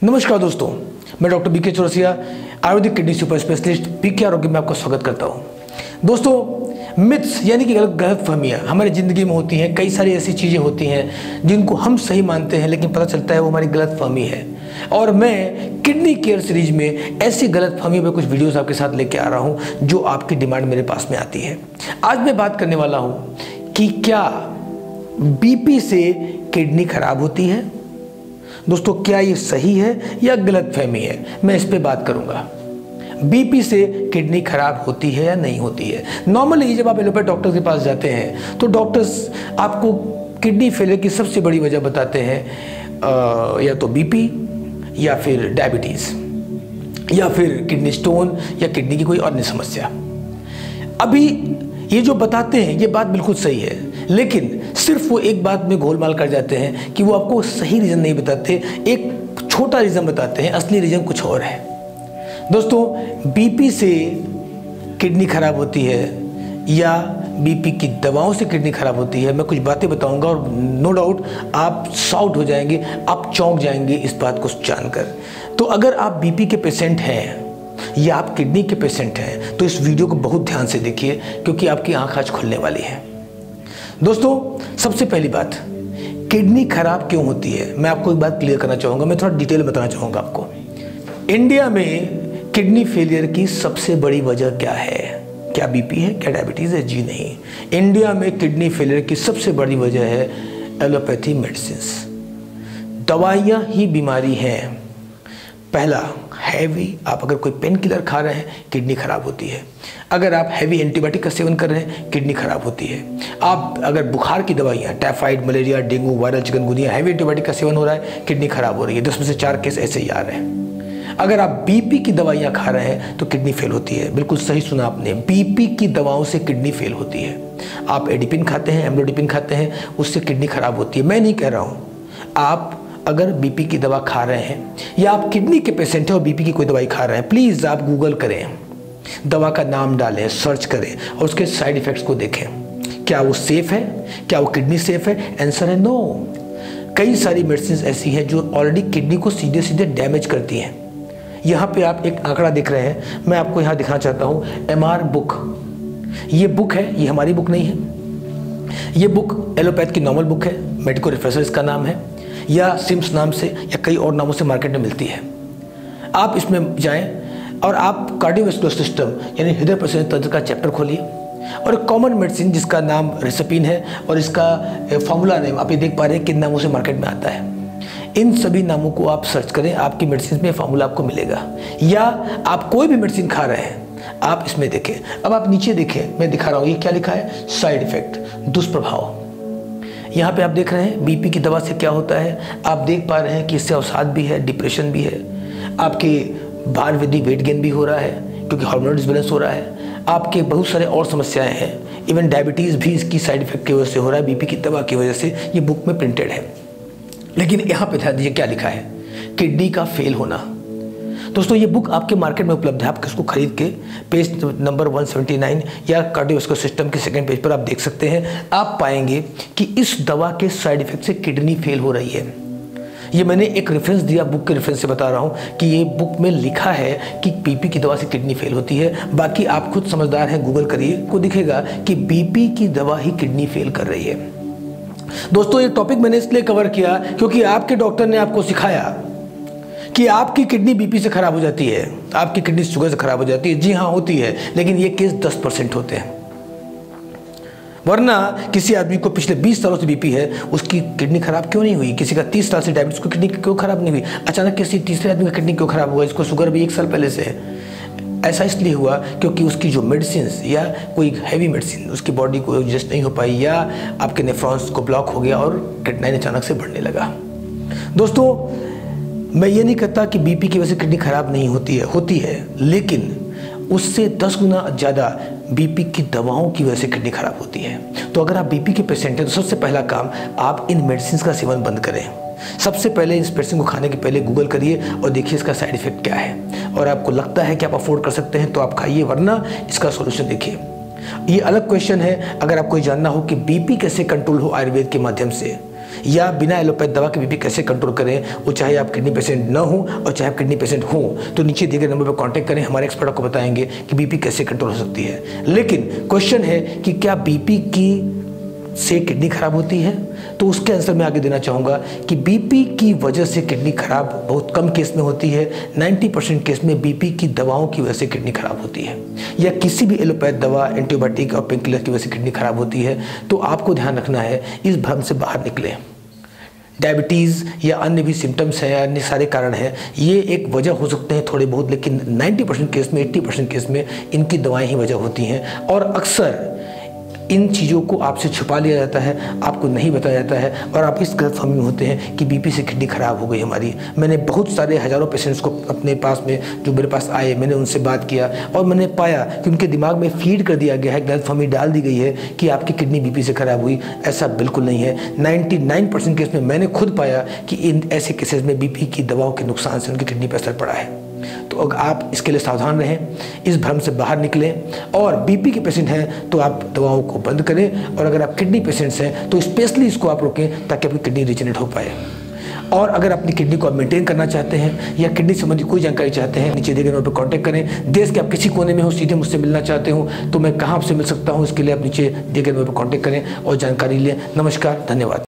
नमस्कार दोस्तों, मैं doctor BK Chaurasia, ayurvedic kidney super specialist BK Arogya में आपका स्वागत करता हूं। दोस्तों, मिथ्स यानी कि गलत फहमियाँ हमारी ज़िंदगी में होती हैं। कई सारी ऐसी चीज़ें होती हैं जिनको हम सही मानते हैं, लेकिन पता चलता है वो हमारी गलत फहमी है। और मैं किडनी केयर सीरीज में ऐसी गलत फहमी पर कुछ वीडियोस आपके साथ लेके आ रहा हूँ जो आपकी डिमांड मेरे पास में आती है। आज मैं बात करने वाला हूँ कि क्या बीपी से किडनी खराब होती है। दोस्तों, क्या ये सही है या गलत फहमी है, मैं इस पे बात करूंगा। बीपी से किडनी खराब होती है या नहीं होती है। नॉर्मली जब आप एलोपैथ डॉक्टर के पास जाते हैं तो डॉक्टर्स आपको किडनी फेलियर की सबसे बड़ी वजह बताते हैं, या तो बीपी या फिर डायबिटीज़ या फिर किडनी स्टोन या किडनी की कोई अन्य समस्या। अभी ये जो बताते हैं ये बात बिल्कुल सही है, लेकिन सिर्फ वो एक बात में गोलमाल कर जाते हैं कि वो आपको सही रीज़न नहीं बताते, एक छोटा रीज़न बताते हैं, असली रीज़न कुछ और है। दोस्तों, बीपी से किडनी खराब होती है या बीपी की दवाओं से किडनी खराब होती है, मैं कुछ बातें बताऊंगा और नो डाउट आप शॉक्ड हो जाएंगे, आप चौंक जाएंगे इस बात को जानकर। तो अगर आप बीपी के पेशेंट हैं या आप किडनी के पेशेंट हैं तो इस वीडियो को बहुत ध्यान से देखिए, क्योंकि आपकी आंख आज खुलने वाली है। दोस्तों, सबसे पहली बात, किडनी खराब क्यों होती है मैं आपको एक बात क्लियर करना चाहूँगा, मैं थोड़ा डिटेल बताना चाहूँगा आपको। इंडिया में किडनी फेलियर की सबसे बड़ी वजह क्या है? क्या बीपी है, क्या डायबिटीज़ है? जी नहीं। इंडिया में किडनी फेलियर की सबसे बड़ी वजह है एलोपैथी मेडिसिन्स। दवाइयाँ ही बीमारी हैं। पहला, हैवी, आप अगर कोई पेन किलर खा रहे हैं किडनी खराब होती है। अगर आप हैवी एंटीबायोटिक का सेवन कर रहे हैं किडनी खराब होती है। आप अगर बुखार की दवाइयाँ, typhoid, malaria, dengue, viral chikungunya, heavy antibiotic का सेवन हो रहा है, किडनी खराब हो रही है। 10 में से 4 केस ऐसे ही आ रहे हैं। अगर आप बीपी की दवाइयाँ खा रहे हैं तो किडनी फेल होती है। बिल्कुल सही सुना आपने, बीपी की दवाओं से किडनी फेल होती है। आप एडिपिन खाते हैं, एम्लोडिपिन खाते हैं, उससे किडनी खराब होती है। मैं नहीं कह रहा हूँ, आप अगर बीपी की दवा खा रहे हैं या आप किडनी के पेशेंट हैं और बीपी की कोई दवाई खा रहे हैं, प्लीज़ आप गूगल करें, दवा का नाम डालें, सर्च करें और उसके साइड इफ़ेक्ट्स को देखें। क्या वो सेफ़ है? क्या वो किडनी सेफ़ है? आंसर है नो। कई सारी मेडिसिन ऐसी हैं जो ऑलरेडी किडनी को सीधे सीधे डैमेज करती हैं। यहाँ पे आप एक आंकड़ा देख रहे हैं, मैं आपको यहाँ दिखाना चाहता हूँ। MR बुक, ये बुक है, ये हमारी बुक नहीं है। ये बुक एलोपैथ की नॉर्मल बुक है, मेडिको रिफ्रेशर इसका नाम है, या सिम्स नाम से या कई और नामों से मार्केट में मिलती है। आप इसमें जाएं और आप कार्डियोवैस्कुलर सिस्टम यानी हृदय प्रसंजन तंत्र का चैप्टर खोलिए और एक कॉमन मेडिसिन जिसका नाम रेसिपिन है और इसका फॉर्मूला नेम आप ये देख पा रहे हैं किन नामों से मार्केट में आता है। इन सभी नामों को आप सर्च करें, आपकी मेडिसिन में फॉर्मूला आपको मिलेगा। या आप कोई भी मेडिसिन खा रहे हैं, आप इसमें देखें। अब आप नीचे देखें, मैं दिखा रहा हूँ, ये क्या लिखा है? साइड इफेक्ट, दुष्प्रभाव। यहाँ पे आप देख रहे हैं बीपी की दवा से क्या होता है। आप देख पा रहे हैं कि इससे अवसाद भी है, डिप्रेशन भी है, आपके भार वृद्धि, वेट गेन भी हो रहा है क्योंकि हार्मोनल डिसबैलेंस हो रहा है, आपके बहुत सारे और समस्याएं हैं। इवन डायबिटीज़ भी इसकी साइड इफेक्ट की वजह से हो रहा है, बीपी की दवा की वजह से। ये बुक में प्रिंटेड है, लेकिन यहाँ पे ध्यान दीजिए क्या लिखा है? किडनी का फेल होना। दोस्तों, ये बुक आपके मार्केट में उपलब्ध है, आप इसको खरीद के पेज नंबर 179 या कार्डियोवैस्कुलर सिस्टम के सेकंड पेज पर आप देख सकते हैं। आप पाएंगे कि इस दवा के साइड इफेक्ट से किडनी फेल हो रही है। ये मैंने एक रेफरेंस दिया, बुक के रेफरेंस से बता रहा हूँ कि ये बुक में लिखा है कि बीपी की दवा से किडनी फेल होती है। बाकी आप खुद समझदार हैं, गूगल करिए, को दिखेगा कि बीपी की दवा ही किडनी फेल कर रही है। दोस्तों, ये टॉपिक मैंने इसलिए कवर किया क्योंकि आपके डॉक्टर ने आपको सिखाया कि आपकी किडनी बीपी से खराब हो जाती है, आपकी किडनी शुगर से खराब हो जाती है। जी हाँ, होती है, लेकिन ये केस 10% होते हैं। वरना किसी आदमी को पिछले 20 सालों से बीपी है, उसकी किडनी खराब क्यों नहीं हुई? किसी का 30 साल से डायबिटीज, को किडनी क्यों खराब नहीं हुई? अचानक किसी तीसरे आदमी का किडनी क्यों खराब हुआ? इसको शुगर भी 1 साल पहले से है। ऐसा इसलिए हुआ क्योंकि उसकी जो मेडिसिन या कोई हैवी मेडिसिन उसकी बॉडी को एडजस्ट नहीं हो पाई, या आपके नेफ्रॉन्स को ब्लॉक हो गया और क्रिएटिनिन अचानक से बढ़ने लगा। दोस्तों, मैं ये नहीं कहता कि बीपी की वजह से किडनी खराब नहीं होती है, लेकिन उससे 10 गुना ज़्यादा बीपी की दवाओं की वजह से किडनी खराब होती है। तो अगर आप बीपी के पेशेंट हैं तो सबसे पहला काम, आप इन मेडिसिन का सेवन बंद करें। सबसे पहले इस मेडिसिन को खाने के पहले गूगल करिए और देखिए इसका साइड इफेक्ट क्या है, और आपको लगता है कि आप अफोर्ड कर सकते हैं तो आप खाइए, वरना इसका सोल्यूशन देखिए। ये अलग क्वेश्चन है, अगर आपको जानना हो कि बीपी कैसे कंट्रोल हो आयुर्वेद के माध्यम से, या बिना एलोपैथ दवा के बीपी कैसे कंट्रोल करें, वो चाहे आप किडनी पेशेंट न हो और चाहे आप किडनी पेशेंट हो, तो नीचे दिए गए नंबर पर कांटेक्ट करें। हमारे एक्सपर्ट आपको बताएंगे कि बीपी कैसे कंट्रोल हो सकती है। लेकिन क्वेश्चन है कि क्या बीपी से किडनी खराब होती है? तो उसके आंसर मैं आगे देना चाहूँगा कि बीपी की वजह से किडनी खराब बहुत कम केस में होती है। 90% केस में बीपी की दवाओं की वजह से किडनी खराब होती है, या किसी भी एलोपैथ दवा, एंटीबायोटिक और पेन किलर की वजह से किडनी खराब होती है। तो आपको ध्यान रखना है, इस भ्रम से बाहर निकलें। डायबिटीज़ या अन्य भी सिम्टम्स हैं, अन्य सारे कारण हैं, ये एक वजह हो सकते हैं थोड़े बहुत, लेकिन 90% केस में, 80% केस में इनकी दवाएं ही वजह होती हैं। और अक्सर इन चीज़ों को आपसे छुपा लिया जाता है, आपको नहीं बताया जाता है, और आप इस गलतफहमी में होते हैं कि बीपी से किडनी खराब हो गई हमारी। मैंने बहुत सारे हज़ारों पेशेंट्स को अपने पास में जो मेरे पास आए, मैंने उनसे बात किया और मैंने पाया कि उनके दिमाग में फीड कर दिया गया है, गलतफहमी डाल दी गई है कि आपकी किडनी बीपी से खराब हुई। ऐसा बिल्कुल नहीं है। 99% केस में मैंने खुद पाया कि इन ऐसे केसेस में बीपी की दवाओं के नुकसान से उनकी किडनी पर असर पड़ा है। तो अगर आप इसके लिए सावधान रहें, इस भ्रम से बाहर निकलें, और बीपी के पेशेंट हैं तो आप दवाओं को बंद करें, और अगर आप किडनी पेशेंट्स हैं तो स्पेशली इसको आप रोकें ताकि आपकी किडनी रिजेनरेट हो पाए। और अगर अपनी किडनी को आप मेंटेन करना चाहते हैं या किडनी संबंधी कोई जानकारी चाहते हैं, नीचे दिए गए नंबर पर कांटेक्ट करें। देश के आप किसी कोने में हो, सीधे मुझसे मिलना चाहते हो तो मैं कहाँ आपसे मिल सकता हूँ, इसके लिए आप नीचे दिए गए नंबर पर कांटेक्ट करें और जानकारी लें। नमस्कार, धन्यवाद।